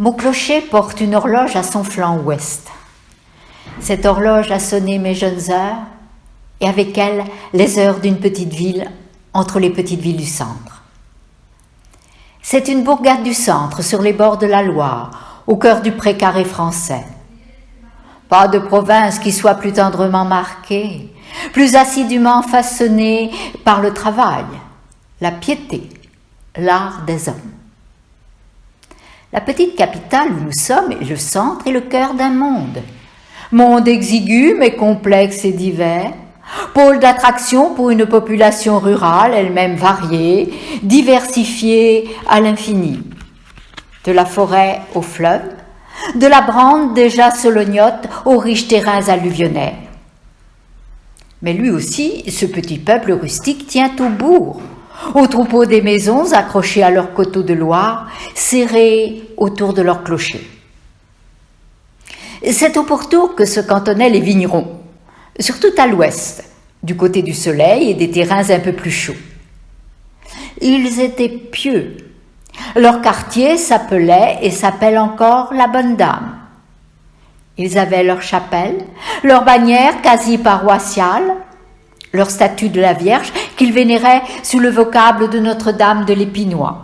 Mon clocher porte une horloge à son flanc ouest. Cette horloge a sonné mes jeunes heures, et avec elle les heures d'une petite ville entre les petites villes du centre. C'est une bourgade du centre, sur les bords de la Loire, au cœur du précaré français. Pas de province qui soit plus tendrement marquée, plus assidûment façonnée par le travail, la piété, l'art des hommes. La petite capitale où nous sommes est le centre et le cœur d'un monde. Monde exigu mais complexe et divers, pôle d'attraction pour une population rurale, elle-même variée, diversifiée à l'infini. De la forêt au fleuve, de la brande déjà solognote aux riches terrains alluvionnaires. Mais lui aussi, ce petit peuple rustique tient au bourg, aux troupeaux des maisons accrochés à leurs coteaux de Loire, serrés autour de leurs clochers. C'est au pourtour que se cantonnaient les vignerons, surtout à l'ouest, du côté du soleil et des terrains un peu plus chauds. Ils étaient pieux. Leur quartier s'appelait et s'appelle encore la Bonne Dame. Ils avaient leur chapelle, leur bannière quasi paroissiale, leur statue de la Vierge qu'ils vénéraient sous le vocable de Notre-Dame de l'Épinois,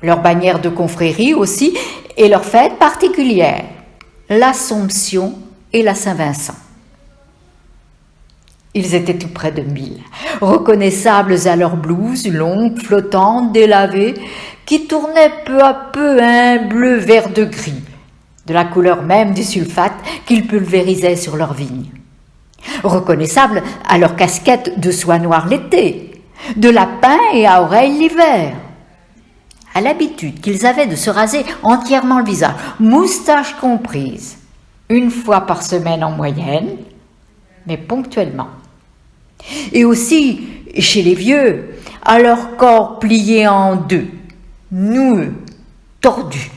leur bannière de confrérie aussi et leur fête particulière, l'Assomption et la Saint-Vincent. Ils étaient tout près de 1000, reconnaissables à leurs blouses longues, flottantes, délavées, qui tournaient peu à peu un bleu vert de gris, de la couleur même du sulfate qu'ils pulvérisaient sur leurs vignes. Reconnaissables à leurs casquettes de soie noire l'été, de lapin et à oreilles l'hiver, à l'habitude qu'ils avaient de se raser entièrement le visage, moustache comprise, une fois par semaine en moyenne, mais ponctuellement. Et aussi, chez les vieux, à leur corps plié en deux, noueux, tordus,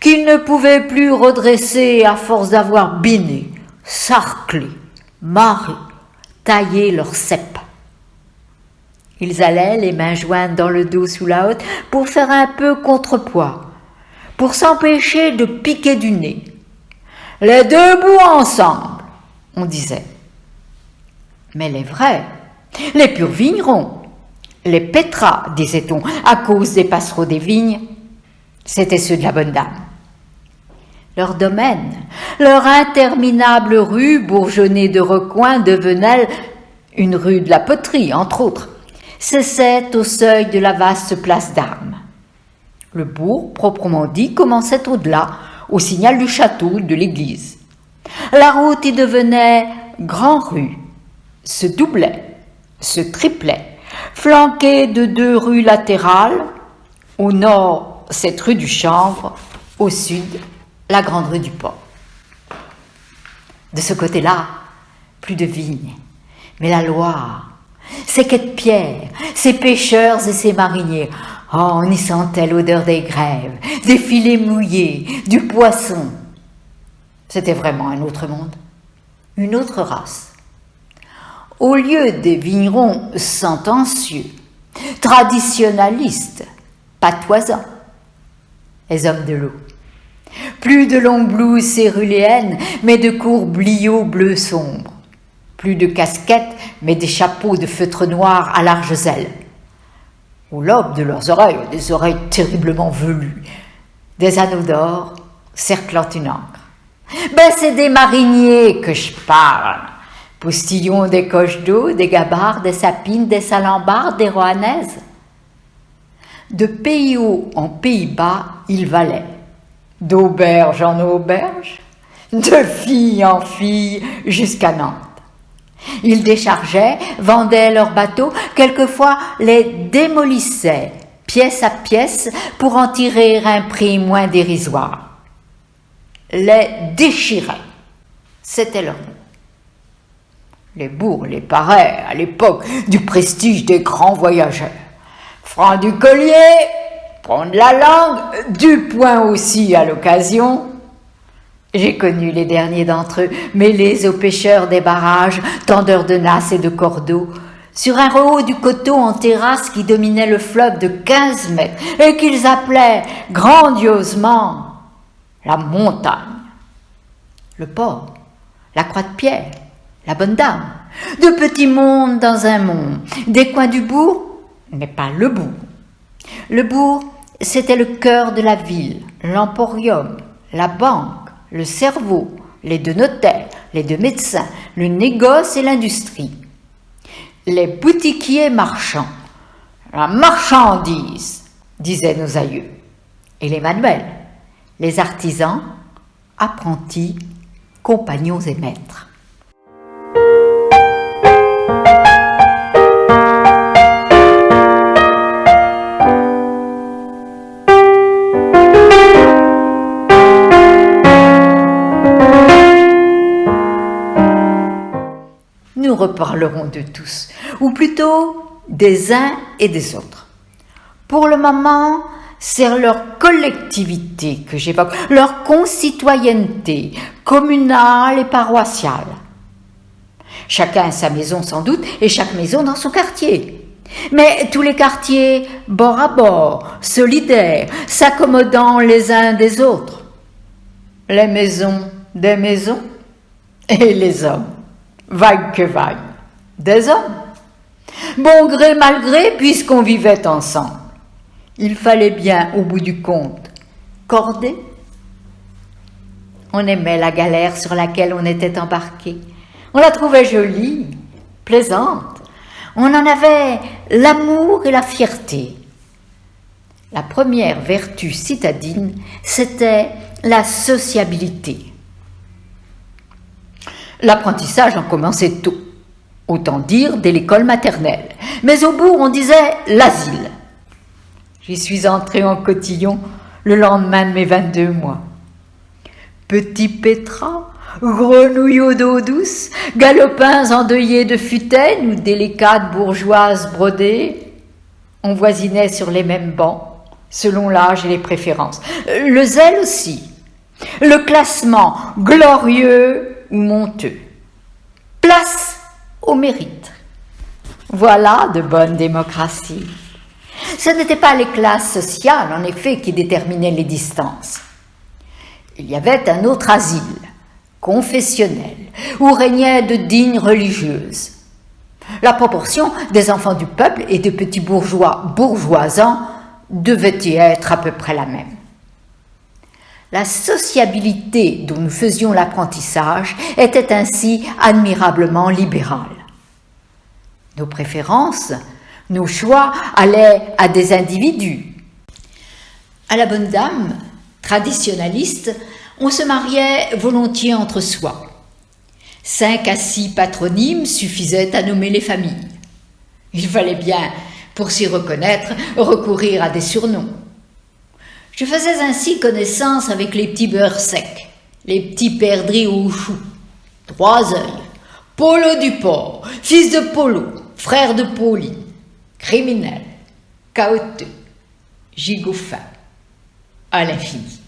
qu'ils ne pouvaient plus redresser à force d'avoir biné, sarclé, marré, taillé leurs cèpes. Ils allaient, les mains jointes dans le dos sous la haute, pour faire un peu contrepoids, pour s'empêcher de piquer du nez. Les deux bouts ensemble, on disait. Mais les vrais, les purs vignerons, les pétras, disait-on, à cause des passereaux des vignes, c'étaient ceux de la Bonne Dame. Leur domaine, leur interminable rue bourgeonnée de recoins devenait une rue de la poterie, entre autres, cessait au seuil de la vaste place d'Armes. Le bourg, proprement dit, commençait au-delà, au signal du château, de l'église. La route y devenait grand-rue, se doublait, se triplait, flanquée de 2 rues latérales, au nord cette rue du Chanvre, au sud la grande rue du Port. De ce côté-là, plus de vignes, mais la Loire, ses quais de pierre, ses pêcheurs et ses mariniers, oh, on y sentait l'odeur des grèves, des filets mouillés, du poisson. C'était vraiment un autre monde, une autre race. Au lieu des vignerons sentencieux, traditionnalistes, patoisants, les hommes de l'eau. Plus de longues blouses céruléennes, mais de courts bliots bleu sombre. Plus de casquettes, mais des chapeaux de feutre noir à larges ailes. Au lobe de leurs oreilles, des oreilles terriblement velues, des anneaux d'or cerclant une ancre. Ben, c'est des mariniers que je parle. Postillons des coches d'eau, des gabarres, des sapines, des salambardes, des roanaises. De pays haut en pays bas, ils valaient. D'auberge en auberge, de fille en fille jusqu'à Nantes. Ils déchargeaient, vendaient leurs bateaux, quelquefois les démolissaient, pièce à pièce, pour en tirer un prix moins dérisoire. Les déchiraient, c'était leur mot. Les bourgs les paraient, à l'époque, du prestige des grands voyageurs. Franc du collier, prendre la langue, du poing aussi à l'occasion. J'ai connu les derniers d'entre eux, mêlés aux pêcheurs des barrages, tendeurs de nasses et de cordeaux, sur un rehaut du coteau en terrasse qui dominait le fleuve de 15 mètres et qu'ils appelaient grandiosement la montagne, le port, la croix de pierre, la bonne dame, de petits mondes dans un monde, des coins du bourg, mais pas le bourg. Le bourg, c'était le cœur de la ville, l'emporium, la banque, le cerveau, les deux notaires, les deux médecins, le négoce et l'industrie, les boutiquiers marchands, la marchandise, disaient nos aïeux, et les manuels, les artisans, apprentis, compagnons et maîtres. Nous reparlerons de tous, ou plutôt des uns et des autres. Pour le moment, c'est leur collectivité que j'évoque, leur concitoyenneté communale et paroissiale. Chacun a sa maison sans doute, et chaque maison dans son quartier. Mais tous les quartiers bord à bord, solidaires, s'accommodant les uns des autres. Les maisons des maisons, et les hommes, vague que vague, des hommes. Bon gré mal gré, puisqu'on vivait ensemble. Il fallait bien, au bout du compte, corder. On aimait la galère sur laquelle on était embarqué. On la trouvait jolie, plaisante. On en avait l'amour et la fierté. La première vertu citadine, c'était la sociabilité. L'apprentissage en commençait tôt, autant dire dès l'école maternelle. Mais au bourg, on disait l'asile. J'y suis entrée en cotillon le lendemain de mes 22 mois. Petits pétrats, grenouillots d'eau douce, galopins endeuillés de futaines ou délicates bourgeoises brodées, on voisinait sur les mêmes bancs, selon l'âge et les préférences. Le zèle aussi, le classement glorieux ou monteux. Place au mérite. Voilà de bonne démocratie. Ce n'étaient pas les classes sociales, en effet, qui déterminaient les distances. Il y avait un autre asile, confessionnel, où régnaient de dignes religieuses. La proportion des enfants du peuple et de petits bourgeois bourgeoisans devait y être à peu près la même. La sociabilité dont nous faisions l'apprentissage était ainsi admirablement libérale. Nos préférences, nos choix allaient à des individus. À la bonne dame, traditionnaliste, on se mariait volontiers entre soi. 5 à 6 patronymes suffisaient à nommer les familles. Il fallait bien, pour s'y reconnaître, recourir à des surnoms. Je faisais ainsi connaissance avec les petits beurres secs, les petits perdrix aux choux, 3 œils, Polo du Port, fils de Polo, frère de Pauline, criminel, caoteux, gigot fin, à l'infini.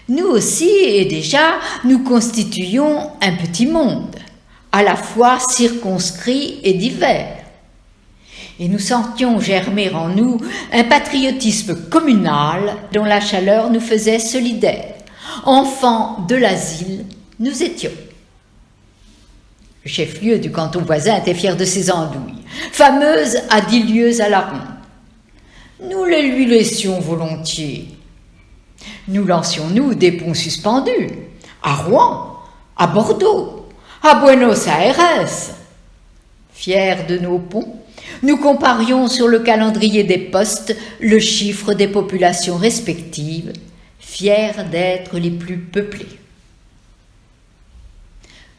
Nous aussi, et déjà, nous constituions un petit monde, à la fois circonscrit et divers. Et nous sentions germer en nous un patriotisme communal dont la chaleur nous faisait solidaires. Enfants de l'asile, nous étions. Le chef-lieu du canton voisin était fier de ses andouilles, fameuses à 10 lieues à la ronde. Nous les lui laissions volontiers. Nous lancions-nous des ponts suspendus, à Rouen, à Bordeaux, à Buenos Aires. Fiers de nos ponts, nous comparions sur le calendrier des postes le chiffre des populations respectives, fiers d'être les plus peuplés.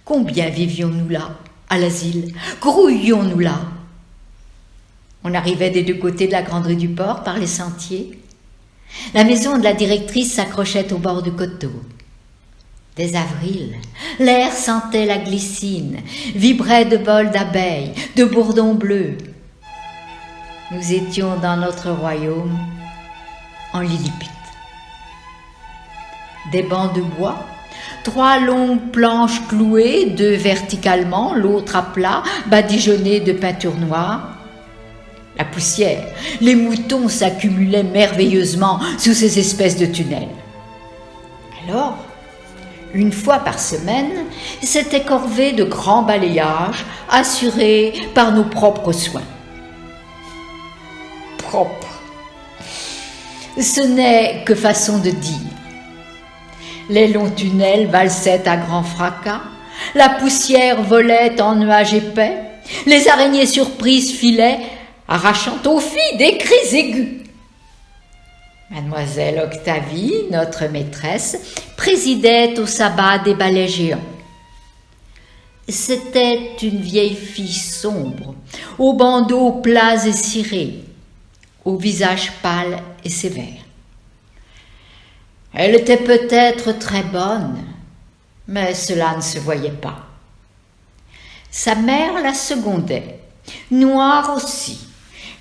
Combien vivions-nous là, à l'asile? Grouillions-nous là? On arrivait des 2 côtés de la grande rue du Port par les sentiers. La maison de la directrice s'accrochait au bord du coteau. Des avrils, l'air sentait la glycine, vibrait de bols d'abeilles, de bourdons bleus. Nous étions dans notre royaume, en Lilliput. Des bancs de bois, 3 longues planches clouées, 2 verticalement, l'autre à plat, badigeonnées de peinture noire. La poussière, les moutons s'accumulaient merveilleusement sous ces espèces de tunnels. Une fois par semaine, c'était corvée de grands balayages assurés par nos propres soins. Propre, ce n'est que façon de dire. Les longs tunnels valsaient à grand fracas, la poussière volait en nuages épais, les araignées surprises filaient, arrachant aux filles des cris aigus. Mademoiselle Octavie, notre maîtresse, présidait au sabbat des ballets géants. C'était une vieille fille sombre, aux bandeaux plats et cirés, au visage pâle et sévère. Elle était peut-être très bonne, mais cela ne se voyait pas. Sa mère la secondait, noire aussi,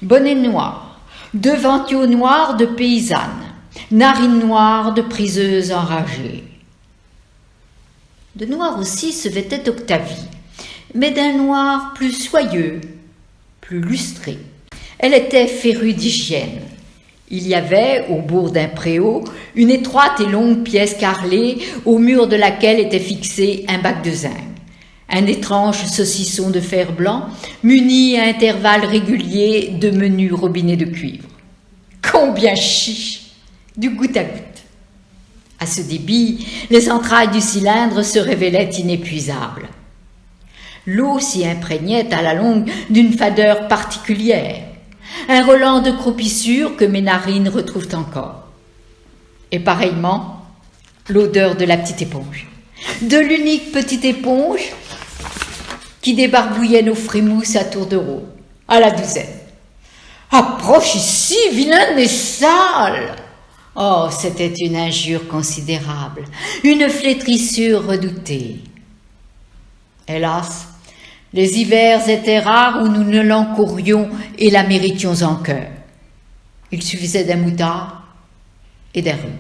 bonnet noir, devantures noires de paysanne, narines noires de priseuse enragée. De noir aussi se vêtait Octavie, mais d'un noir plus soyeux, plus lustré. Elle était férue d'hygiène. Il y avait, au bourg d'un préau, une étroite et longue pièce carrelée, au mur de laquelle était fixé un bac de zinc. Un étrange saucisson de fer blanc, muni à intervalles réguliers de menus robinets de cuivre. Combien chiche! Du goutte à goutte. À ce débit, les entrailles du cylindre se révélaient inépuisables. L'eau s'y imprégnait à la longue d'une fadeur particulière, un relent de croupissure que mes narines retrouvent encore. Et pareillement, l'odeur de la petite éponge, de l'unique petite éponge qui débarbouillait nos frimouses à tour de rôle, à la douzaine. « Approche ici, vilaine et sale !» Oh, c'était une injure considérable, une flétrissure redoutée. Hélas, les hivers étaient rares où nous ne l'encourions et la méritions en cœur. Il suffisait d'un moutard et d'un rhume.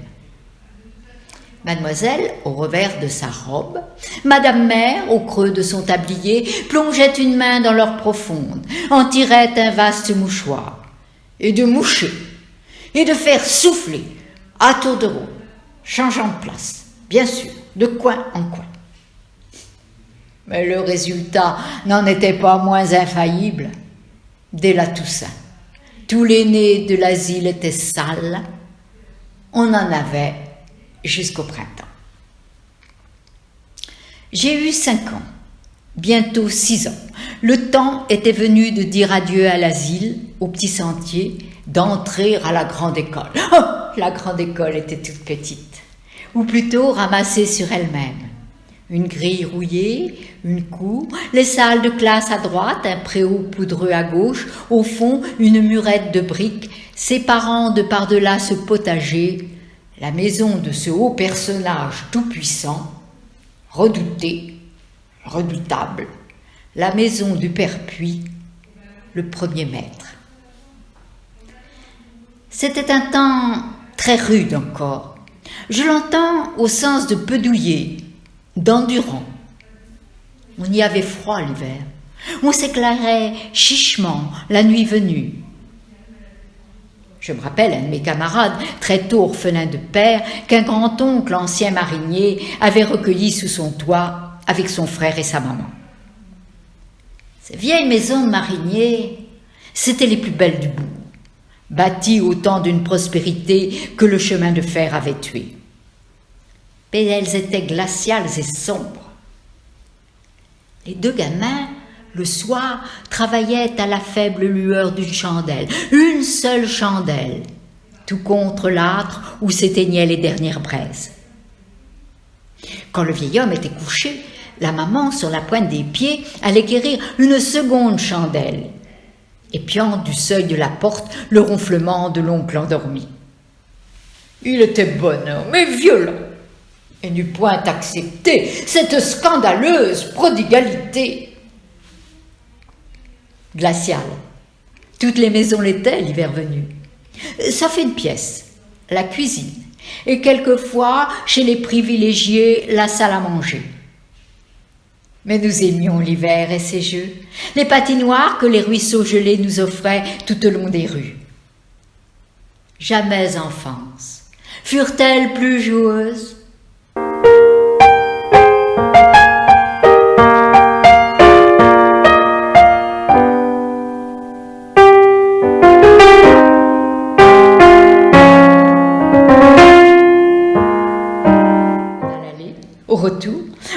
Mademoiselle, au revers de sa robe, Madame Mère, au creux de son tablier, plongeait une main dans l'or profonde, en tirait un vaste mouchoir, et de moucher, et de faire souffler, à tour de rôle, changeant de place, bien sûr, de coin en coin. Mais le résultat n'en était pas moins infaillible. Dès la Toussaint, tous les nez de l'asile étaient sales. On en avait jusqu'au printemps. J'ai eu 5 ans, bientôt 6 ans. Le temps était venu de dire adieu à l'asile, au petit sentier, d'entrer à la grande école. Oh, la grande école était toute petite, ou plutôt ramassée sur elle-même. Une grille rouillée, une cour, les salles de classe à droite, un préau poudreux à gauche, au fond une murette de briques, séparant de par-delà ce potager la maison de ce haut personnage tout-puissant, redouté, redoutable, la maison du père Puy, le premier maître. C'était un temps très rude encore. Je l'entends au sens de pedouiller, d'endurant. On y avait froid l'hiver. On s'éclairait chichement la nuit venue. Je me rappelle un de mes camarades, très tôt orphelin de père, qu'un grand-oncle, ancien marinier, avait recueilli sous son toit avec son frère et sa maman. Ces vieilles maisons de mariniers, c'étaient les plus belles du bourg, bâties au temps d'une prospérité que le chemin de fer avait tuée. Mais elles étaient glaciales et sombres. Les 2 gamins, le soir, travaillaient à la faible lueur d'une chandelle, une seule chandelle, tout contre l'âtre où s'éteignaient les dernières braises. Quand le vieil homme était couché, la maman, sur la pointe des pieds, allait guérir une seconde chandelle, épiant du seuil de la porte le ronflement de l'oncle endormi. Il était bonhomme mais violent, et n'eût point accepté cette scandaleuse prodigalité. Glaciale. Toutes les maisons l'étaient l'hiver venu. Sauf une pièce, la cuisine, et quelquefois, chez les privilégiés, la salle à manger. Mais nous aimions l'hiver et ses jeux, les patinoires que les ruisseaux gelés nous offraient tout au long des rues. Jamais enfance furent-elles plus joueuses.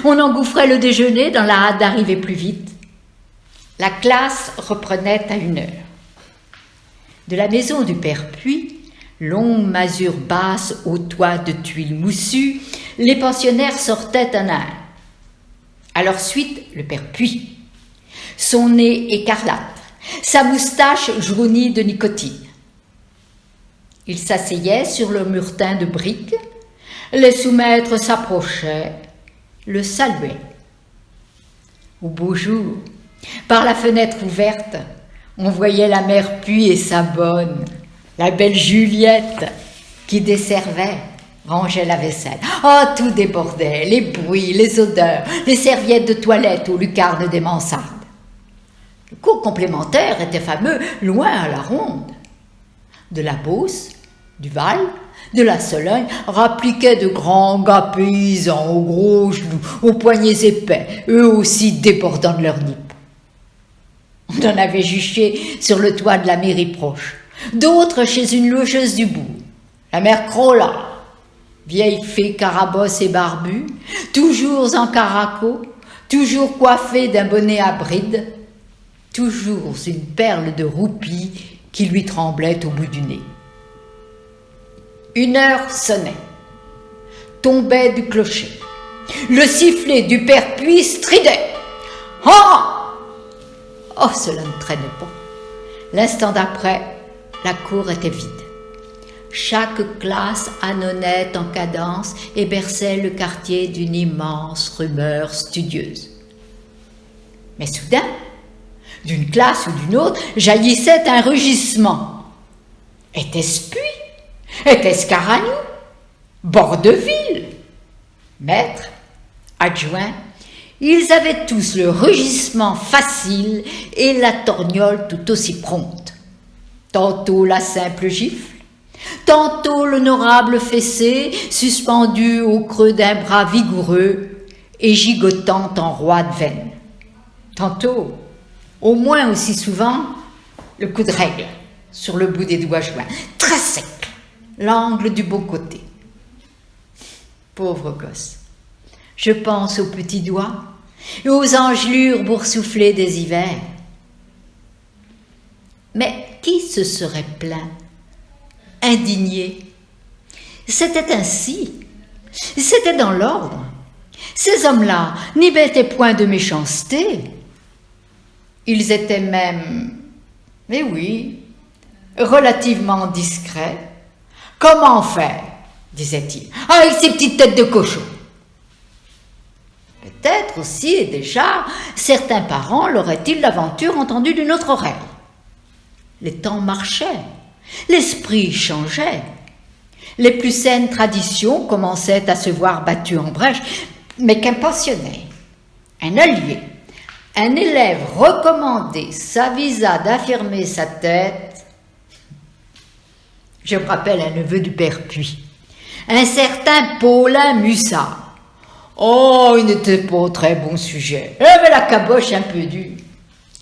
On engouffrait le déjeuner dans la hâte d'arriver plus vite. La classe reprenait à 1 heure. De la maison du père Puy, longue masure basse au toit de tuiles moussues, les pensionnaires sortaient un à un. À leur suite, le père Puy, son nez écarlate, sa moustache jaunie de nicotine. Il s'asseyait sur le murtin de briques, les sous-maîtres s'approchaient, le saluaient. Au beau jour, par la fenêtre ouverte, on voyait la mère Puy et sa bonne, la belle Juliette, qui desservait, rangeait la vaisselle. Oh, tout débordait, les bruits, les odeurs, les serviettes de toilette aux lucarnes des mansardes. Le cours complémentaire était fameux, loin à la ronde. De la Beauce, du Val, de la Sologne, rappliquaient de grands gars paysans aux gros genoux, aux poignets épais, eux aussi débordant de leurs nippes. On en avait juché sur le toit de la mairie proche, d'autres chez une logeuse du bourg, la mère Crolla, vieille fée carabosse et barbue, toujours en caraco, toujours coiffée d'un bonnet à bride, toujours une perle de roupie qui lui tremblait au bout du nez. 1 heure sonnait, tombait du clocher. Le sifflet du père Puy stridait. « Ah !» Oh, cela ne traînait pas. L'instant d'après, la cour était vide. Chaque classe annonnait en cadence et berçait le quartier d'une immense rumeur studieuse. Mais soudain, d'une classe ou d'une autre, jaillissait un rugissement. Était-ce Puy? Était-ce Caragnou? Bordeville? Maître, adjoint, ils avaient tous le rugissement facile et la torgnole tout aussi prompte. Tantôt la simple gifle, tantôt l'honorable fessée suspendu au creux d'un bras vigoureux et gigotant en roi de veine. Tantôt, au moins aussi souvent, le coup de règle sur le bout des doigts joints, très sec, l'angle du beau côté. Pauvre gosse, je pense aux petits doigts et aux engelures boursouflées des hivers. Mais qui se serait plaint, indigné? C'était ainsi, c'était dans l'ordre. Ces hommes-là n'y mettaient point de méchanceté. Ils étaient même, mais oui, relativement discrets. Comment faire, disait-il, avec ces petites têtes de cochon? Peut-être aussi et déjà, certains parents l'auraient-ils l'aventure entendue d'une autre oreille. Les temps marchaient, l'esprit changeait. Les plus saines traditions commençaient à se voir battues en brèche, mais qu'un pensionnaire, un allié, un élève recommandé s'avisa d'affirmer sa tête. Je me rappelle un neveu du père Puy, un certain Paulin Mussard. Oh, il n'était pas au très bon sujet. Il avait la caboche un peu dure.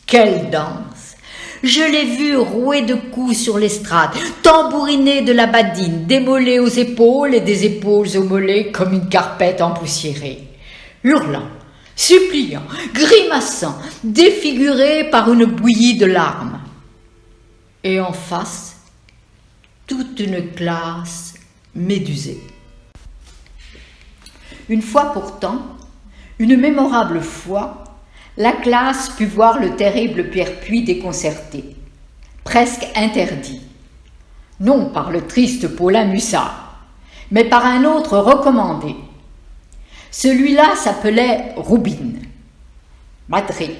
Quelle danse! Je l'ai vu rouer de coups sur l'estrade, tambouriner de la badine, démoller aux épaules et des épaules aux mollets comme une carpette empoussiérée. Hurlant, suppliant, grimaçant, défiguré par une bouillie de larmes. Et en face, toute une classe médusée. Une fois pourtant, une mémorable fois, la classe put voir le terrible père Puy déconcerté, presque interdit, non par le triste Paulin Mussard, mais par un autre recommandé. Celui-là s'appelait Roubine, madré,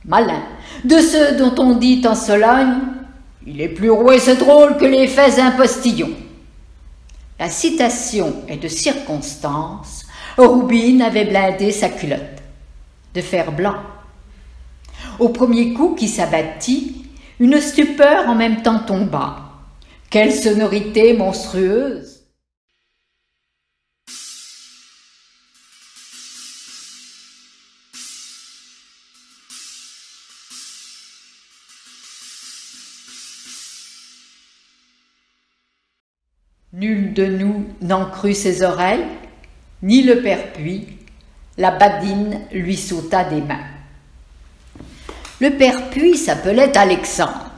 malin, de ceux dont on dit en Sologne « il est plus roué ce drôle que les fesses d'un postillon ». La citation est de circonstance. Roubine avait blindé sa culotte de fer blanc. Au premier coup qui s'abattit, une stupeur en même temps tomba. Quelle sonorité monstrueuse! Nul de nous n'en crut ses oreilles, ni le père Puy, La badine lui sauta des mains. Le père Puy s'appelait Alexandre.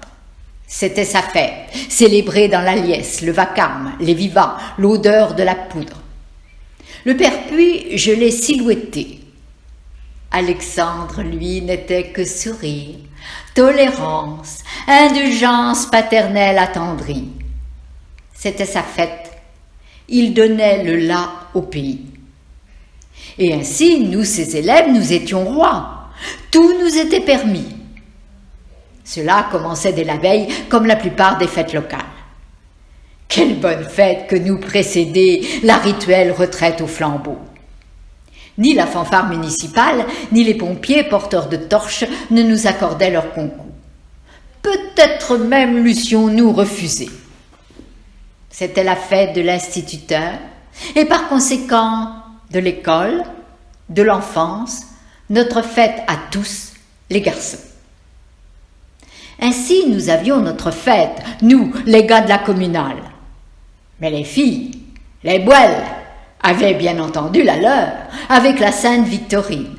C'était sa fête, célébrée dans la liesse, le vacarme, les vivats, l'odeur de la poudre. Le père Puy, je l'ai silhouetté. Alexandre, lui, n'était que sourire, tolérance, indulgence paternelle attendrie. C'était sa fête. Il donnait le là au pays. Et ainsi, nous, ses élèves, nous étions rois. Tout nous était permis. Cela commençait dès la veille, comme la plupart des fêtes locales. Quelle bonne fête que nous précédait la rituelle retraite au flambeau. Ni la fanfare municipale, ni les pompiers porteurs de torches ne nous accordaient leur concours. Peut-être même l'eussions-nous refusé. C'était la fête de l'instituteur, et par conséquent de l'école, de l'enfance, notre fête à tous, les garçons. Ainsi, nous avions notre fête, nous, les gars de la communale. Mais les filles, les bouelles, avaient bien entendu la leur, avec la Sainte Victorine.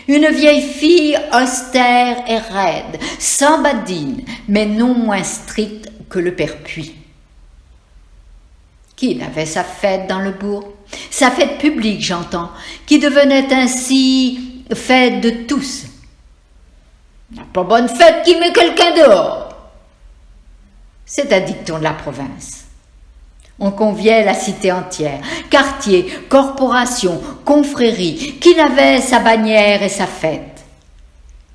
Une vieille fille austère et raide, sans badine, mais non moins stricte que le père Puy. Qu'il avait sa fête dans le bourg, sa fête publique, j'entends, qui devenait ainsi fête de tous. La pas bonne fête qui met quelqu'un dehors. C'est un dicton de la province. On conviait la cité entière, quartier, corporation, confrérie, qui n'avait sa bannière et sa fête.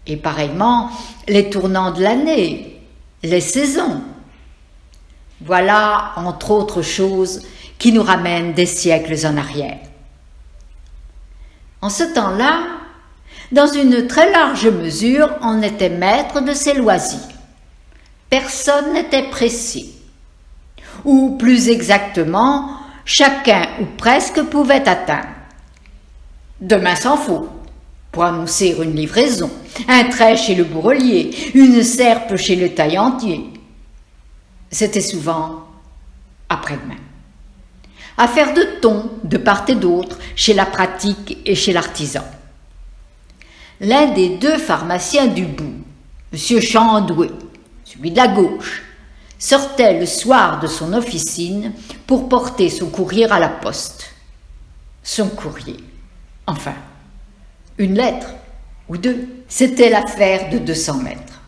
Et pareillement, les tournants de l'année, les saisons. Voilà, entre autres choses, qui nous ramènent des siècles en arrière. En ce temps-là, dans une très large mesure, on était maître de ses loisirs. Personne n'était pressé. Ou plus exactement, chacun ou presque pouvait atteindre. Demain s'en faut, pour annoncer une livraison, un trait chez le bourrelier, une serpe chez le taillantier. C'était souvent après-demain. Affaire de ton, de part et d'autre, chez la pratique et chez l'artisan. L'un des deux pharmaciens du bout, M. Chandoué, celui de la gauche, sortait le soir de son officine pour porter son courrier à la poste. Son courrier, enfin, une lettre ou deux, c'était l'affaire de 200 mètres.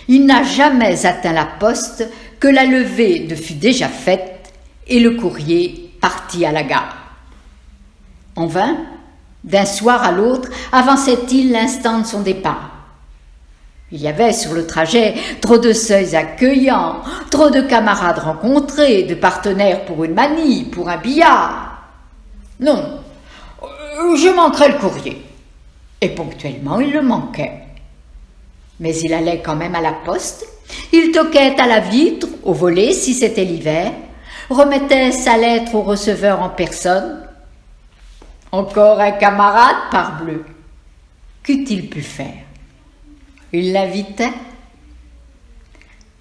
Il n'a jamais atteint la poste que la levée ne fut déjà faite et le courrier partit à la gare. En vain, d'un soir à l'autre, avançait-il l'instant de son départ. Il y avait sur le trajet trop de seuils accueillants, trop de camarades rencontrés, de partenaires pour une manie, pour un billard. Non, je manquerais le courrier. Et ponctuellement, il le manquait. Mais il allait quand même à la poste, il toquait à la vitre, au volet si c'était l'hiver, remettait sa lettre au receveur en personne. Encore un camarade, parbleu. Qu'eût-il pu faire? Il l'invitait.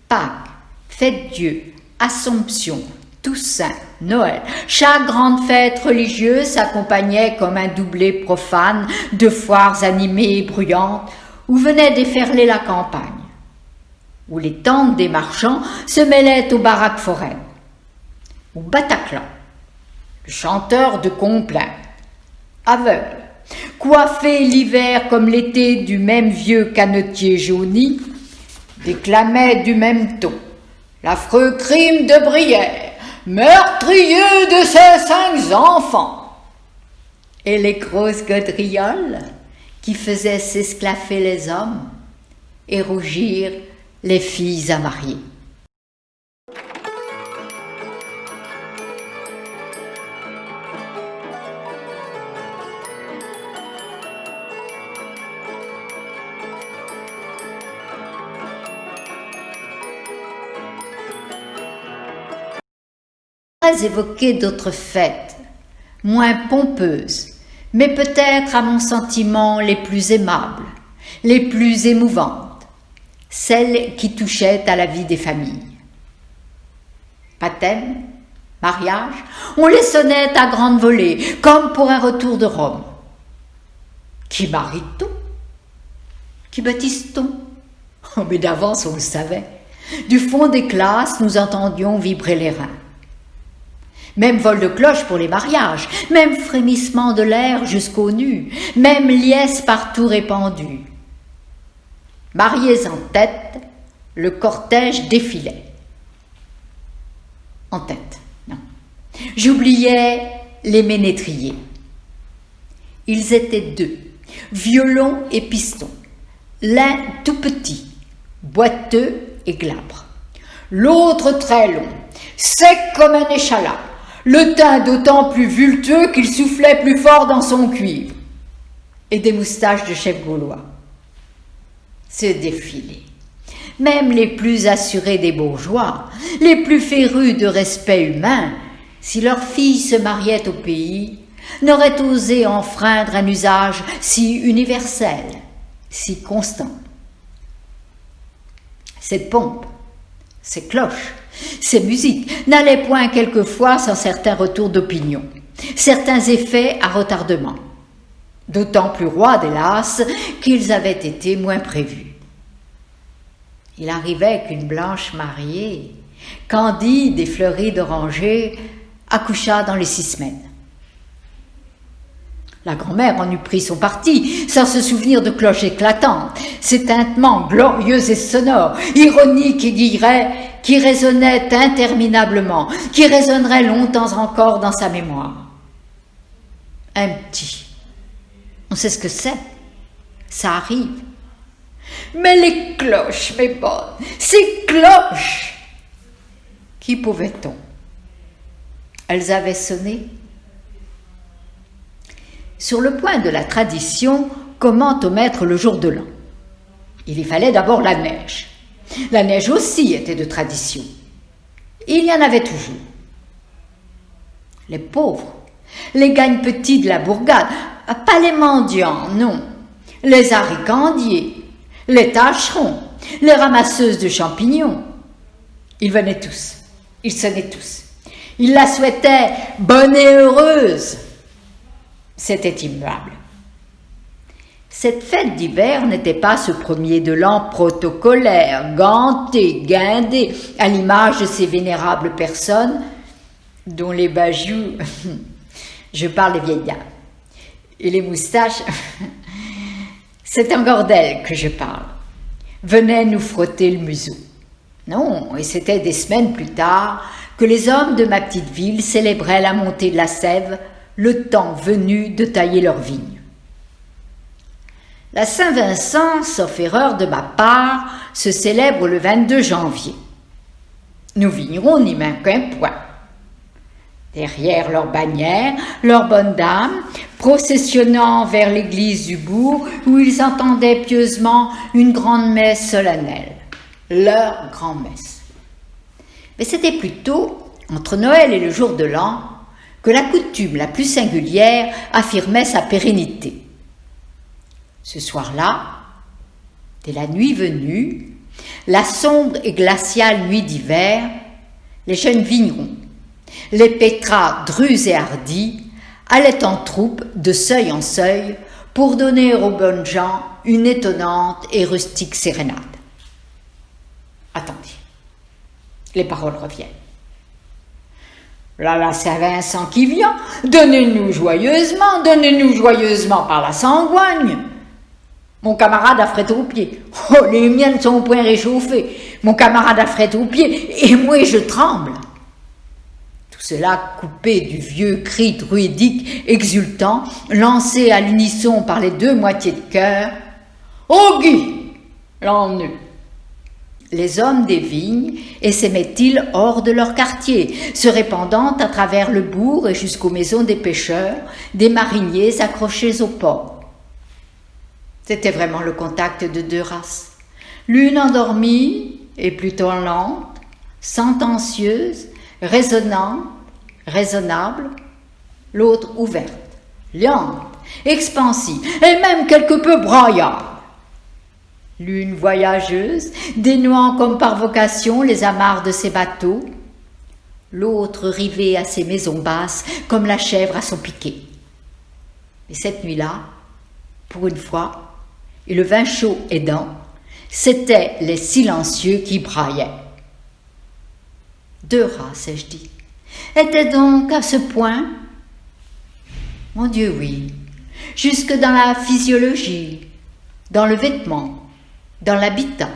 Pâques, Fête-Dieu, Assomption, Toussaint, Noël, chaque grande fête religieuse s'accompagnait comme un doublé profane de foires animées et bruyantes où venait déferler la campagne, où les tentes des marchands se mêlaient aux baraques foraines, au Bataclan, le chanteur de complaint, aveugle, coiffé l'hiver comme l'été du même vieux canetier jauni, déclamait du même ton l'affreux crime de Brière, meurtrier de ses 5 enfants, et les grosses gaudrioles qui faisaient s'esclaffer les hommes et rougir les filles à marier. Évoquer d'autres fêtes, moins pompeuses, mais peut-être à mon sentiment les plus aimables, les plus émouvantes, celles qui touchaient à la vie des familles. Baptême, mariage, on les sonnait à grande volée, comme pour un retour de Rome. Qui marie-t-on? Qui baptise-t-on? Oh, mais d'avance, on le savait. Du fond des classes, nous entendions vibrer les reins. Même vol de cloche pour les mariages, même frémissement de l'air jusqu'aux nues, même liesse partout répandue. Mariés en tête, le cortège défilait. En tête, non. J'oubliais les ménétriers. Ils étaient deux, violon et piston. L'un tout petit, boiteux et glabre. L'autre très long, sec comme un échalas. Le teint d'autant plus vulteux qu'il soufflait plus fort dans son cuivre. Et des moustaches de chef gaulois. Ce défilé. Même les plus assurés des bourgeois, les plus férus de respect humain, si leur fille se mariait au pays, n'auraient osé enfreindre un usage si universel, si constant. Cette pompe, ces cloches, ces musiques n'allaient point quelquefois sans certains retours d'opinion, certains effets à retardement, d'autant plus roides, hélas, qu'ils avaient été moins prévus. Il arrivait qu'une blanche mariée, candide et fleurie d'oranger, accoucha dans les 6 semaines. La grand-mère en eût pris son parti, sans se souvenir de cloches éclatantes, ces tintements glorieux et sonores, ironiques et guillerets, qui résonnaient interminablement, qui résonneraient longtemps encore dans sa mémoire. Un petit. On sait ce que c'est. Ça arrive. Mais les cloches, mes bonnes, ces cloches! Qui pouvait-on? Elles avaient sonné. Sur le point de la tradition, comment omettre le jour de l'an? Il y fallait d'abord la neige. La neige aussi était de tradition. Il y en avait toujours. Les pauvres, les gagne-petits de la bourgade, pas les mendiants, non, les haricandiers, les tâcherons, les ramasseuses de champignons. Ils venaient tous, ils sonnaient tous. Ils la souhaitaient bonne et heureuse. C'était immuable. Cette fête d'hiver n'était pas ce premier de l'an protocolaire, ganté, guindé, à l'image de ces vénérables personnes dont les bajoux, je parle des vieilles dames, et les moustaches, c'est encore d'elles que je parle, venaient nous frotter le museau. Non, et c'était des semaines plus tard que les hommes de ma petite ville célébraient la montée de la sève, le temps venu de tailler leurs vignes. La Saint-Vincent, sauf erreur de ma part, se célèbre le 22 janvier. Nos vignerons n'y manquent point. Derrière leur bannière, leurs bonnes dames, processionnant vers l'église du bourg, où ils entendaient pieusement une grande messe solennelle, leur grand-messe. Mais c'était plutôt, entre Noël et le jour de l'an, que la coutume la plus singulière affirmait sa pérennité. Ce soir-là, dès la nuit venue, la sombre et glaciale nuit d'hiver, les jeunes vignerons, les pétras drus et hardis, allaient en troupe de seuil en seuil pour donner aux bonnes gens une étonnante et rustique sérénade. Attendez, les paroles reviennent. Là, la Saint-Vincent qui vient, donnez-nous joyeusement par la sangoigne. Mon camarade a fret aux pieds. Oh, les miennes sont au point réchauffées. Mon camarade a fret aux pieds, et moi je tremble. Tout cela coupé du vieux cri druidique exultant, lancé à l'unisson par les deux moitiés de cœur. Ô Guy, l'ennui. Les hommes des vignes essaimaient-ils hors de leur quartier, se répandant à travers le bourg et jusqu'aux maisons des pêcheurs, des mariniers accrochés au port. C'était vraiment le contact de deux races, l'une endormie et plutôt lente, sentencieuse, raisonnante, raisonnable, l'autre ouverte, liante, expansive et même quelque peu braillarde. L'une voyageuse, dénouant comme par vocation les amarres de ses bateaux, l'autre rivée à ses maisons basses comme la chèvre à son piquet. Et cette nuit-là, pour une fois, et le vin chaud aidant, c'étaient les silencieux qui braillaient. 2 rats, ai-je dit, étaient donc à ce point? Mon Dieu, oui, jusque dans la physiologie, dans le vêtement, dans l'habitat,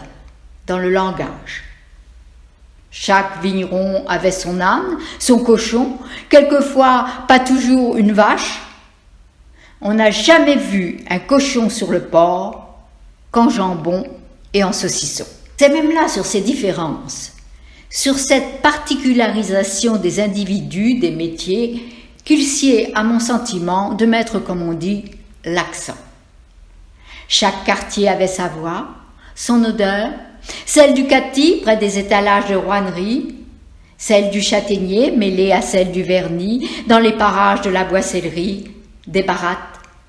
dans le langage. Chaque vigneron avait son âne, son cochon, quelquefois pas toujours une vache. On n'a jamais vu un cochon sur le porc qu'en jambon et en saucisson. C'est même là sur ces différences, sur cette particularisation des individus, des métiers, qu'il sied à mon sentiment de mettre, comme on dit, l'accent. Chaque quartier avait sa voix, son odeur, celle du Cati près des étalages de Rouennerie, celle du châtaignier mêlée à celle du vernis dans les parages de la boissellerie, des barattes,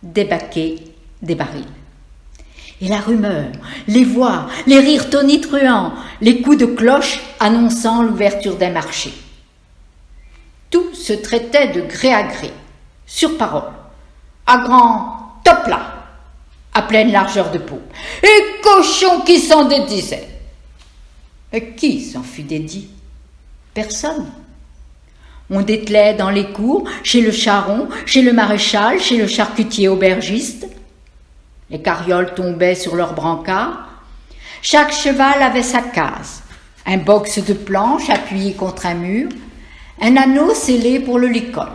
des baquets, des barils. Et la rumeur, les voix, les rires tonitruants, les coups de cloche annonçant l'ouverture d'un marché. Tout se traitait de gré à gré, sur parole, à grand top là, à pleine largeur de peau. Et cochon qui s'en dédisait. Et qui s'en fut dédit? Personne. On dételait dans les cours, chez le charron, chez le maréchal, chez le charcutier aubergiste. Les carrioles tombaient sur leurs brancards. Chaque cheval avait sa case, un box de planches appuyé contre un mur, un anneau scellé pour le licol.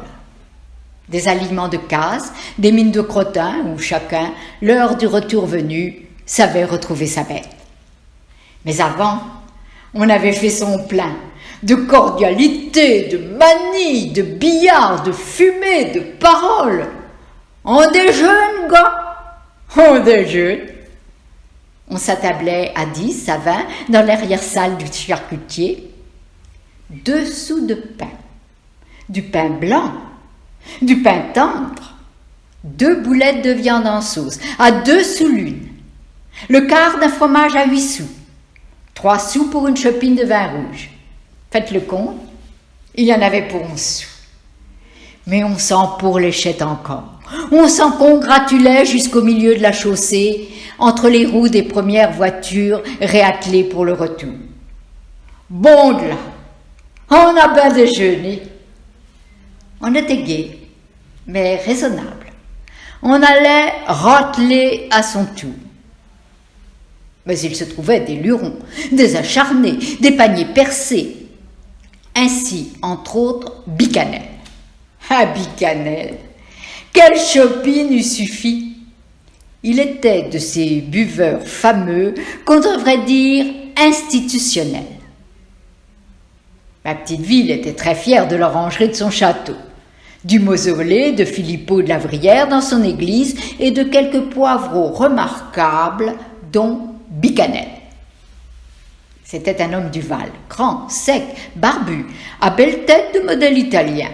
Des alignements de cases, des mines de crottin où chacun, l'heure du retour venu, savait retrouver sa bête. Mais avant, on avait fait son plein de cordialité, de manie, de billard, de fumée, de paroles. On déjeune, gars, on déjeune. On s'attablait à 10, à 20 dans l'arrière-salle du charcutier. 2 sous de pain, du pain blanc, du pain tendre, 2 boulettes de viande en sauce, à 2 sous l'une, le quart d'un fromage à 8 sous, 3 sous pour une chopine de vin rouge. Faites le compte, il y en avait pour 11 sous. Mais on s'en pourléchait encore, on s'en congratulait jusqu'au milieu de la chaussée, entre les roues des premières voitures réattelées pour le retour. Bon de là, on a bien déjeuné. On était gai, mais raisonnable. On allait rateler à son tour. Mais il se trouvait des lurons, des acharnés, des paniers percés. Ainsi, entre autres, Bicanel. Ah, Bicanel, quelle chopine eût suffi! Il était de ces buveurs fameux qu'on devrait dire institutionnels. Ma petite ville était très fière de l'orangerie de son château, du mausolée de Philippot de la Vrière dans son église et de quelques poivreaux remarquables, dont Bicanel. C'était un homme du Val, grand, sec, barbu, à belle tête de modèle italien.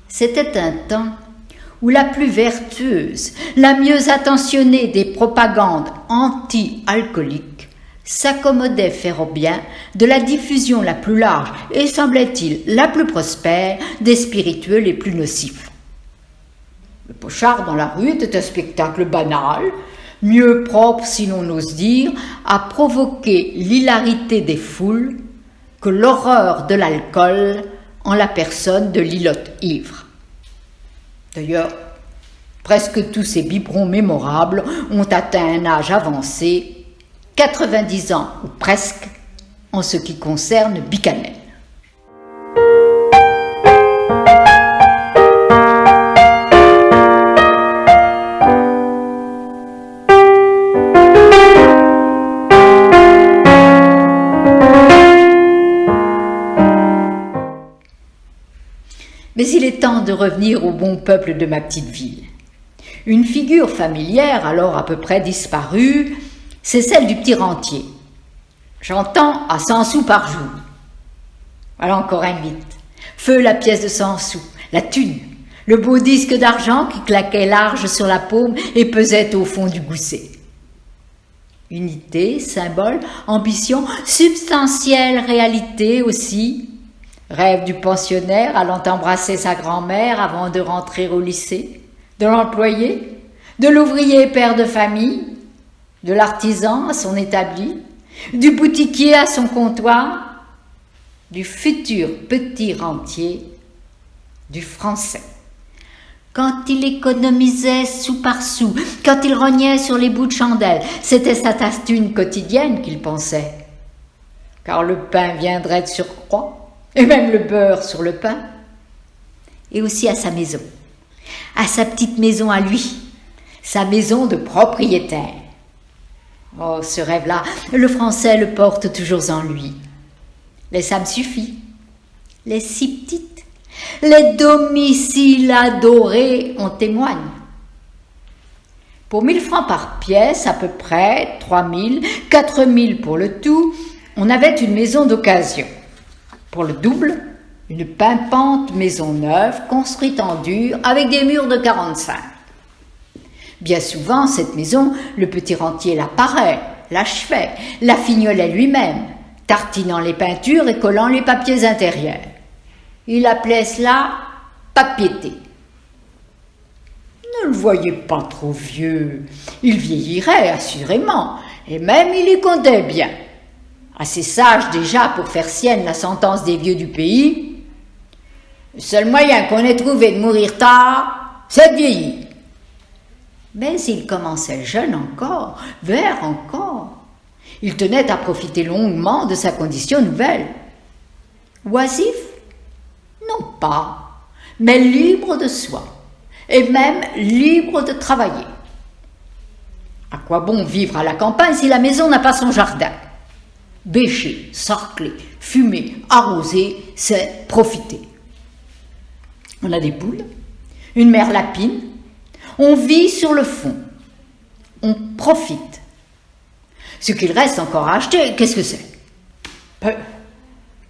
C'était un temps où la plus vertueuse, la mieux attentionnée des propagandes anti-alcooliques s'accommodait faire bien de la diffusion la plus large et, semblait-il, la plus prospère des spiritueux les plus nocifs. Le pochard dans la rue était un spectacle banal, mieux propre, si l'on ose dire, à provoquer l'hilarité des foules que l'horreur de l'alcool en la personne de l'ilote ivre. D'ailleurs, presque tous ces biberons mémorables ont atteint un âge avancé, 90 ans ou presque, en ce qui concerne Bicanel. Mais il est temps de revenir au bon peuple de ma petite ville. Une figure familière, alors à peu près disparue, c'est celle du petit rentier. J'entends à 100 sous par jour. Voilà encore un mythe. Feu la pièce de 100 sous, la thune, le beau disque d'argent qui claquait large sur la paume et pesait au fond du gousset. Unité, symbole, ambition, substantielle réalité aussi. Rêve du pensionnaire allant embrasser sa grand-mère avant de rentrer au lycée, de l'employé, de l'ouvrier père de famille, de l'artisan à son établi, du boutiquier à son comptoir, du futur petit rentier, du français. Quand il économisait sou par sou, quand il rognait sur les bouts de chandelle, c'était sa tastune quotidienne qu'il pensait. Car le pain viendrait de surcroît, et même le beurre sur le pain. Et aussi à sa maison, à sa petite maison à lui, sa maison de propriétaire. Oh, ce rêve-là, le français le porte toujours en lui. Les ça me suffit, les si petites. Les domiciles adorés en témoignent. Pour 1000 francs par pièce, à peu près, 3000, 4000 pour le tout, on avait une maison d'occasion. Pour le double, une pimpante maison neuve, construite en dur, avec des murs de 45. Bien souvent, cette maison, le petit rentier la parait, l'achevait, la fignolait lui-même, tartinant les peintures et collant les papiers intérieurs. Il appelait cela papiété. Ne le voyez pas trop vieux. Il vieillirait assurément, et même il y comptait bien. Assez sage déjà pour faire sienne la sentence des vieux du pays. Le seul moyen qu'on ait trouvé de mourir tard, c'est de vieillir. Mais il commençait jeune encore, vert encore. Il tenait à profiter longuement de sa condition nouvelle. Oisif? Non pas, mais libre de soi, et même libre de travailler. À quoi bon vivre à la campagne si la maison n'a pas son jardin? Bêcher, sarcler, fumer, arroser, c'est profiter. On a des poules, une mère lapine, on vit sur le fond, on profite. Ce qu'il reste encore à acheter, qu'est-ce que c'est?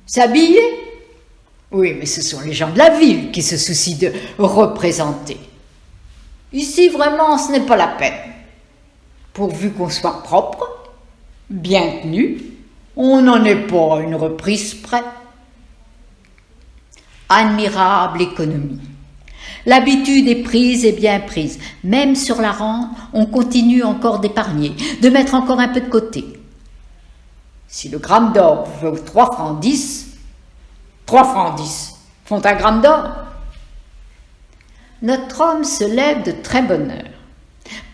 S'habiller? Oui, mais ce sont les gens de la ville qui se soucient de représenter. Ici, vraiment, ce n'est pas la peine. Pourvu qu'on soit propre, bien tenu, on n'en est pas à une reprise près. Admirable économie. L'habitude est prise et bien prise. Même sur la rente, on continue encore d'épargner, de mettre encore un peu de côté. Si le gramme d'or vaut 3 francs 10, 3 francs 10 font un gramme d'or. Notre homme se lève de très bonne heure,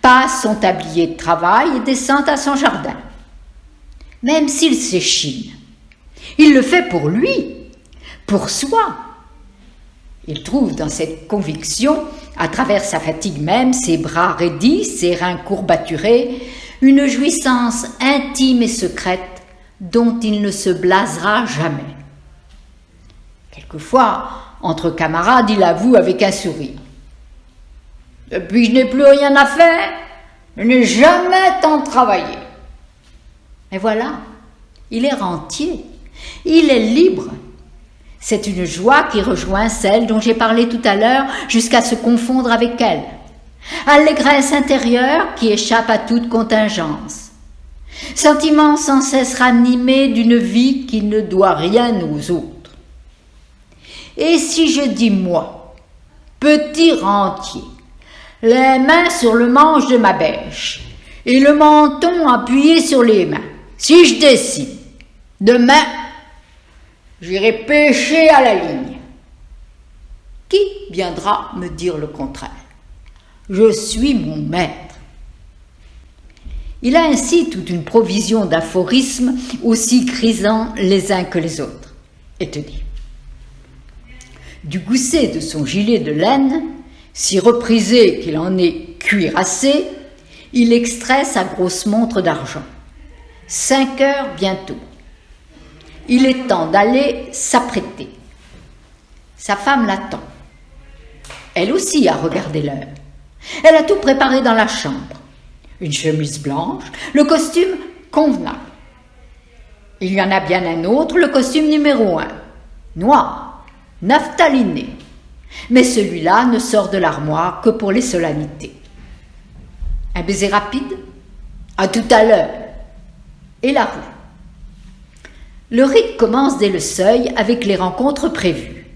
passe son tablier de travail et descend à son jardin. Même s'il s'échine, il le fait pour lui, pour soi. Il trouve dans cette conviction, à travers sa fatigue même, ses bras raidis, ses reins courbaturés, une jouissance intime et secrète dont il ne se blasera jamais. Quelquefois, entre camarades, il avoue avec un sourire. « Depuis que je n'ai plus rien à faire, je n'ai jamais tant travaillé. » Mais voilà, il est rentier, il est libre. C'est une joie qui rejoint celle dont j'ai parlé tout à l'heure jusqu'à se confondre avec elle. Allégresse intérieure qui échappe à toute contingence. Sentiment sans cesse ranimé d'une vie qui ne doit rien aux autres. Et si je dis moi, petit rentier, les mains sur le manche de ma bêche et le menton appuyé sur les mains, si je décide, demain, j'irai pêcher à la ligne. Qui viendra me dire le contraire? Je suis mon maître. Il a ainsi toute une provision d'aphorismes aussi grisants les uns que les autres. Et te dit, du gousset de son gilet de laine, si reprisé qu'il en est cuirassé, il extrait sa grosse montre d'argent. 5 heures bientôt. Il est temps d'aller s'apprêter. Sa femme l'attend. Elle aussi a regardé l'heure. Elle a tout préparé dans la chambre. Une chemise blanche, le costume convenable. Il y en a bien un autre, le costume numéro 1, noir, naphtaliné. Mais celui-là ne sort de l'armoire que pour les solennités. Un baiser rapide? À tout à l'heure. Et la rue. Le rite commence dès le seuil avec les rencontres prévues.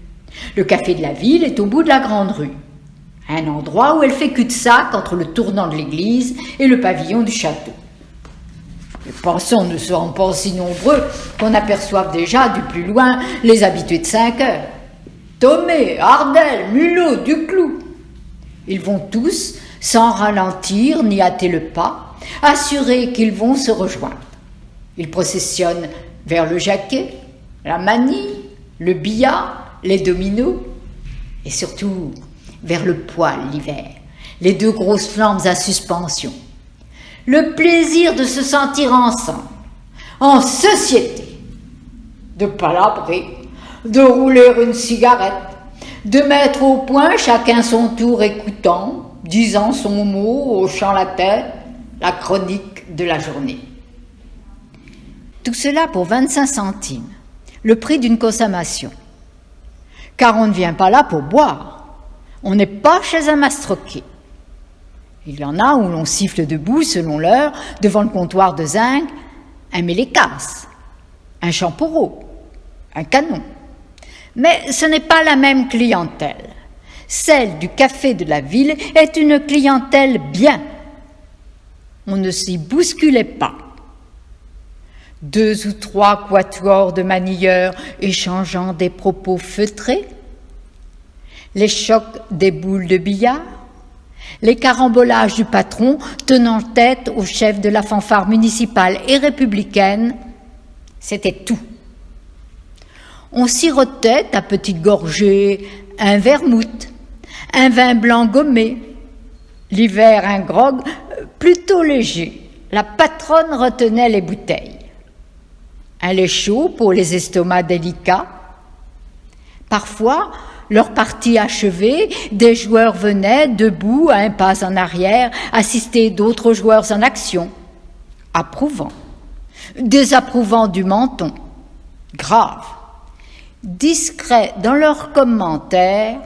Le café de la ville est au bout de la grande rue. à un endroit où elle fait cul-de-sac entre le tournant de l'église et le pavillon du château. Les passants ne seront pas si nombreux qu'on aperçoive déjà du plus loin les habitués de 5 heures. Thomé, Ardel, Mulot, Duclou. Ils vont tous, sans ralentir ni hâter le pas, assurés qu'ils vont se rejoindre. Ils processionnent vers le Jacquet, la Manille, le billard, les dominos, et surtout vers le poêle l'hiver, les 2 grosses flammes à suspension. Le plaisir de se sentir ensemble, en société, de palabrer, de rouler une cigarette, de mettre au point chacun son tour écoutant, disant son mot, hochant la tête, la chronique de la journée. Tout cela pour 25 centimes, le prix d'une consommation. Car on ne vient pas là pour boire, on n'est pas chez un mastroquet. Il y en a où l'on siffle debout, selon l'heure, devant le comptoir de zinc, un mélécasse, un champoreau, un canon. Mais ce n'est pas la même clientèle. Celle du café de la ville est une clientèle bien. On ne s'y bousculait pas. 2 ou 3 quatuors de manieurs échangeant des propos feutrés, les chocs des boules de billard, les carambolages du patron tenant tête au chef de la fanfare municipale et républicaine, c'était tout. On sirotait à petites gorgées un vermouth, un vin blanc gommé, l'hiver un grog plutôt léger, la patronne retenait les bouteilles. Un lait chaud pour les estomacs délicats. Parfois, leur partie achevée, des joueurs venaient, debout, à un pas en arrière, assister d'autres joueurs en action, approuvant, désapprouvant du menton, grave, discrets dans leurs commentaires,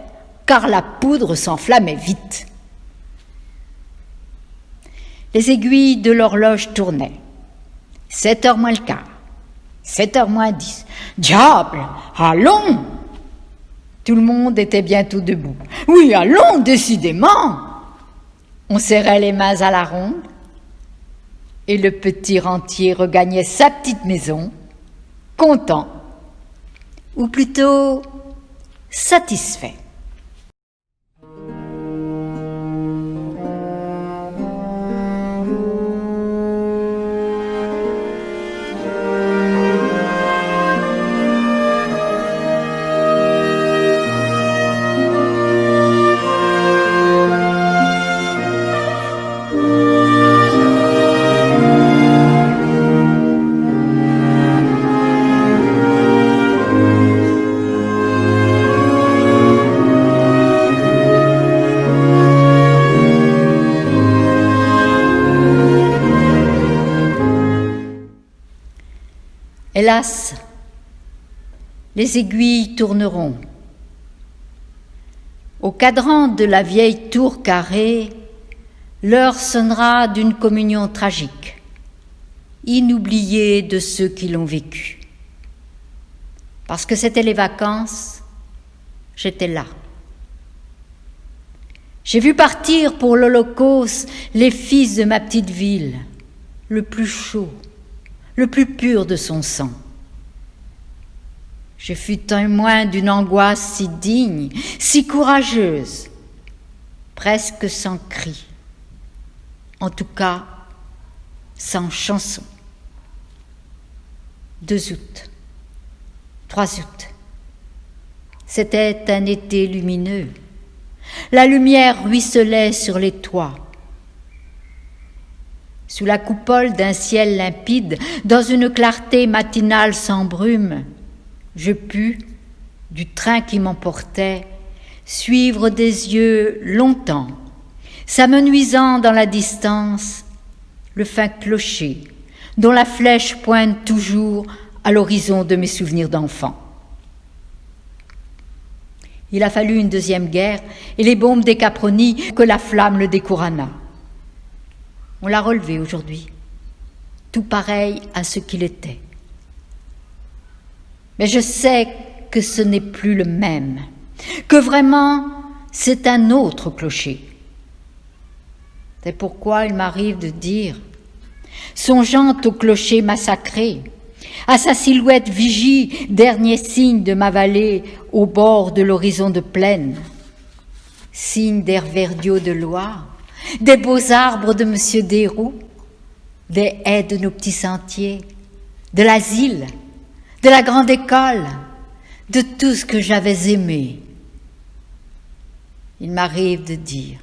car la poudre s'enflammait vite. Les aiguilles de l'horloge tournaient. 7h moins le quart, 7h moins 10. Diable, allons! Tout le monde était bientôt debout. Oui, allons, décidément! On serrait les mains à la ronde et le petit rentier regagnait sa petite maison, content, ou plutôt satisfait. Hélas, les aiguilles tourneront. Au cadran de la vieille tour carrée, l'heure sonnera d'une communion tragique, inoubliée de ceux qui l'ont vécue. Parce que c'était les vacances, j'étais là. J'ai vu partir pour l'Holocauste les fils de ma petite ville, le plus chaud, le plus pur de son sang. Je fus témoin d'une angoisse si digne, si courageuse, presque sans cri, en tout cas sans chanson. 2 août, 3 août, c'était un été lumineux. La lumière ruisselait sur les toits. Sous la coupole d'un ciel limpide, dans une clarté matinale sans brume, je pus, du train qui m'emportait, suivre des yeux longtemps, s'amenuisant dans la distance, le fin clocher, dont la flèche pointe toujours à l'horizon de mes souvenirs d'enfant. Il a fallu une deuxième guerre et les bombes des Caproni que la flamme le découronna. On l'a relevé aujourd'hui, tout pareil à ce qu'il était. Mais je sais que ce n'est plus le même, que vraiment c'est un autre clocher. C'est pourquoi il m'arrive de dire, songeant au clocher massacré, à sa silhouette vigie, dernier signe de ma vallée au bord de l'horizon de plaine, signe d'Herverdio de Loire, des beaux arbres de Monsieur Desroux, des haies de nos petits sentiers, de l'asile, de la grande école, de tout ce que j'avais aimé. Il m'arrive de dire,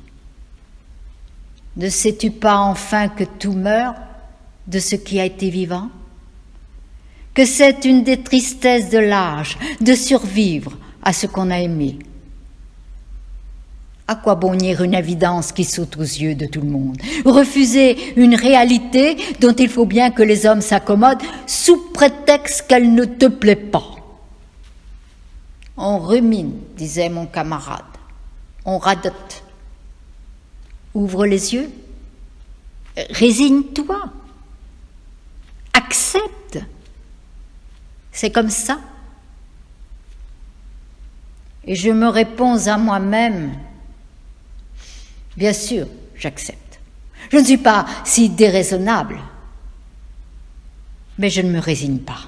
ne sais-tu pas enfin que tout meurt de ce qui a été vivant? Que c'est une des tristesses de l'âge de survivre à ce qu'on a aimé? À quoi bon nier une évidence qui saute aux yeux de tout le monde? Refuser une réalité dont il faut bien que les hommes s'accommodent sous prétexte qu'elle ne te plaît pas. On rumine, disait mon camarade. On radote. Ouvre les yeux. Résigne-toi. Accepte. C'est comme ça. Et je me réponds à moi-même, bien sûr, j'accepte. Je ne suis pas si déraisonnable, mais je ne me résigne pas.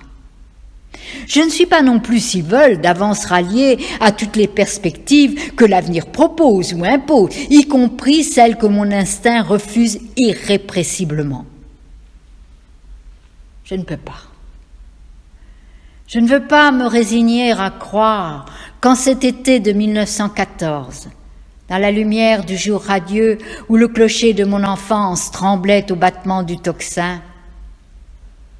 Je ne suis pas non plus si veule d'avance ralliée à toutes les perspectives que l'avenir propose ou impose, y compris celles que mon instinct refuse irrépressiblement. Je ne peux pas. Je ne veux pas me résigner à croire qu'en cet été de 1914, dans la lumière du jour radieux où le clocher de mon enfance tremblait au battement du tocsin,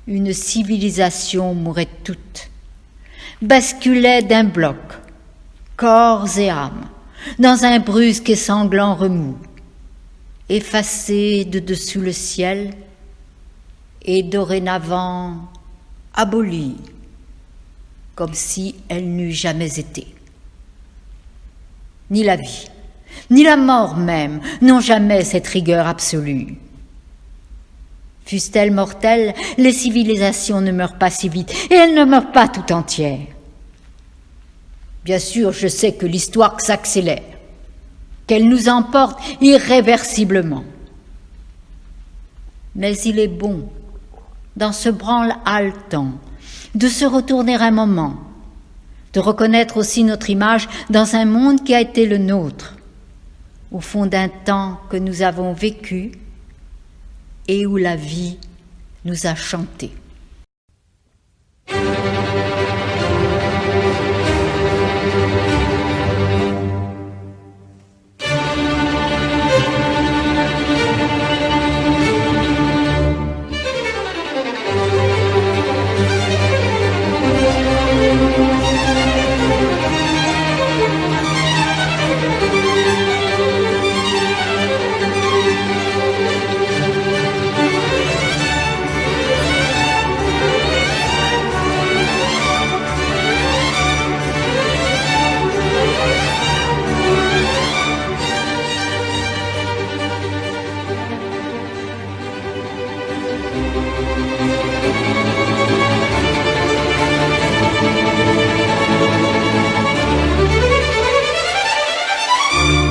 une civilisation mourait toute, basculait d'un bloc, corps et âme, dans un brusque et sanglant remous, effacée de dessous le ciel et dorénavant abolie, comme si elle n'eût jamais été. Ni la vie, ni la mort même n'ont jamais cette rigueur absolue. Fussent-elles mortelles, les civilisations ne meurent pas si vite, et elles ne meurent pas tout entières. Bien sûr, je sais que l'histoire s'accélère, qu'elle nous emporte irréversiblement. Mais il est bon, dans ce branle haletant, de se retourner un moment, de reconnaître aussi notre image dans un monde qui a été le nôtre, au fond d'un temps que nous avons vécu et où la vie nous a chanté.